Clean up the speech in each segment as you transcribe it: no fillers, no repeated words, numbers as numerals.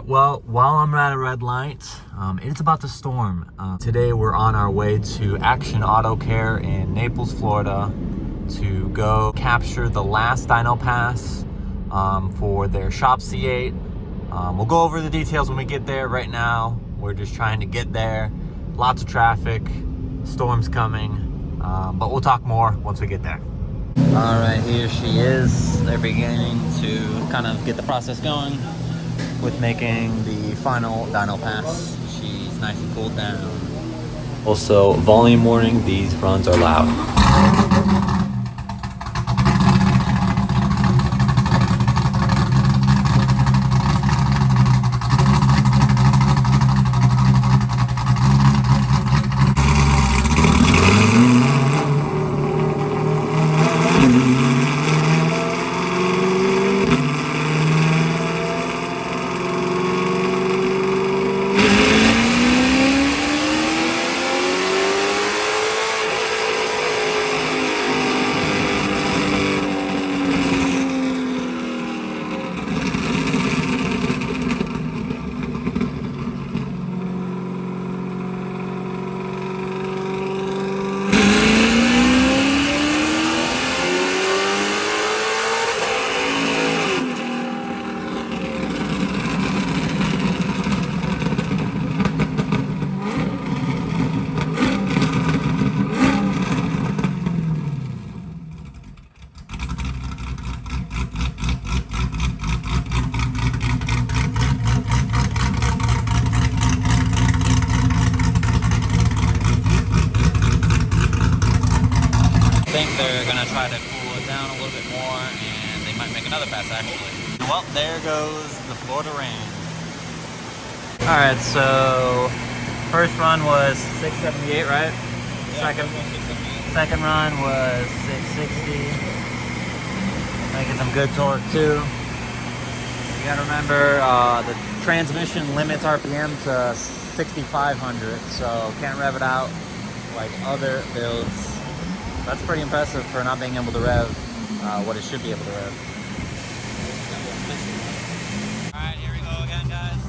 Well, while I'm at a red light, it's about to storm. Today we're on our way to Action Auto Care in Naples, Florida to go capture the last dyno pass for their Shop C8. We'll go over the details when we get there. Right now, we're just trying to get there. Lots of traffic, storm's coming, but we'll talk more once we get there. All right, here she is. They're beginning to kind of get the process going with making the final dyno pass. She's nice and cooled down. Also, volume warning, these runs are loud. I think they're gonna try to cool it down a little bit more, and they might make another pass actually. Well, there goes the Florida rain. All right, so first run was 678, right? Yeah, second run was 660. Making some good torque too. You gotta remember the transmission limits RPM to 6,500, so can't rev it out like other builds. That's pretty impressive for not being able to rev what it should be able to rev. All right, here we go again, guys.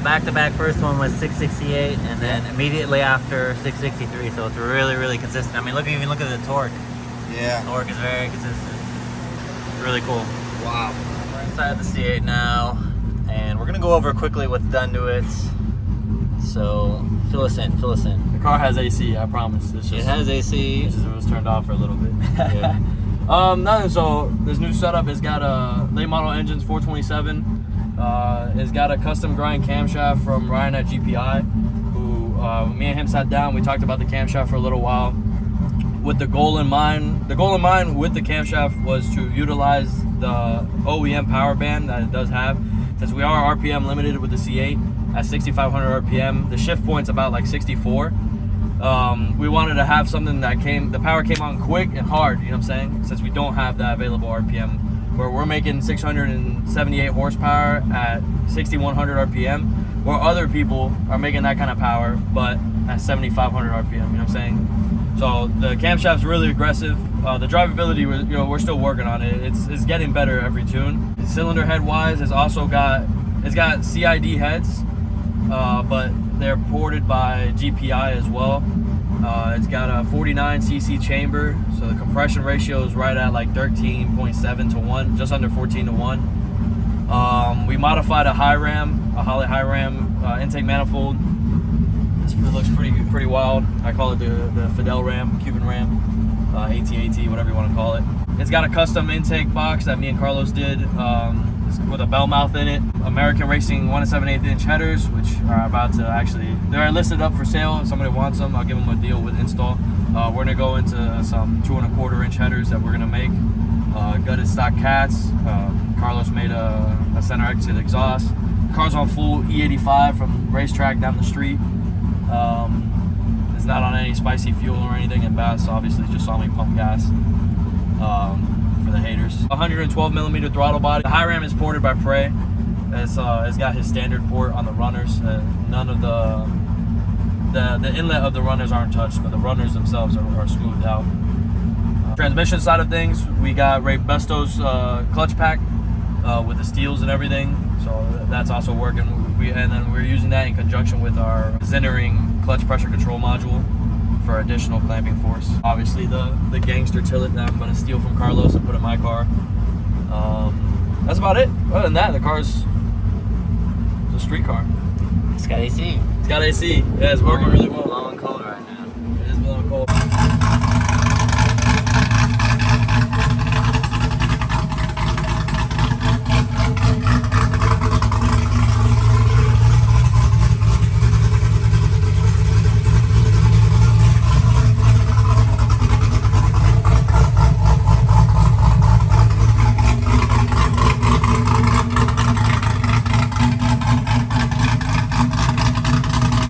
Back-to-back first one was 668, and then immediately after 663. So it's really consistent. I mean, even look at the torque. Yeah, the torque is very consistent. Really cool. Wow. We're inside the C8 now, and we're gonna go over quickly what's done to it. So fill us in. The car has AC, I promise. It's just, it has AC. It was turned off for a little bit. Yeah. Nothing. So this new setup has got a late model engines 427. It's got a custom grind camshaft from Ryan at GPI, who me and him sat down. We talked about the camshaft for a little while with the goal in mind. The goal in mind with the camshaft was to utilize the OEM power band that it does have. Since we are RPM limited with the C8 at 6,500 RPM, the shift point's about like 64. We wanted to have something that the power came on quick and hard, you know what I'm saying? Since we don't have that available RPM, where we're making 678 horsepower at 6,100 RPM, where other people are making that kind of power, but at 7,500 RPM, you know what I'm saying? So the camshaft's really aggressive. The drivability, we're still working on it. It's getting better every tune. The cylinder head wise, it's got CID heads, but they're ported by GPI as well. It's got a 49cc chamber, so the compression ratio is right at like 13.7 to 1, just under 14 to 1. We modified a Holley high ram intake manifold. This looks pretty wild. I call it the Fidel ram, Cuban ram, AT-AT, whatever you want to call it. It's got a custom intake box that me and Carlos did with a bell mouth in it. American Racing 1 7/8 inch headers, which are about to they're listed up for sale. If somebody wants them, I'll give them a deal with install. We're gonna go into some 2 1/4 inch headers that we're gonna make. Gutted stock cats. Carlos made a center exit exhaust. Car's on full E85 from racetrack down the street. It's not on any spicy fuel or anything, and Bass obviously just saw me pump gas. For the haters. 112 millimeter throttle body. The high ram is ported by Prey. It's got his standard port on the runners. None of the inlet of the runners aren't touched, but the runners themselves are smoothed out. Transmission side of things, we got Ray Besto's clutch pack with the steels and everything, so that's also working. And then we're using that in conjunction with our Zinnering clutch pressure control module for additional clamping force. Obviously the gangster tillet that I'm going to steal from Carlos and put in my car. That's about it. Other than that, the car's a street car. It's got AC. It's got AC. Yeah, it's working really well. Low and cold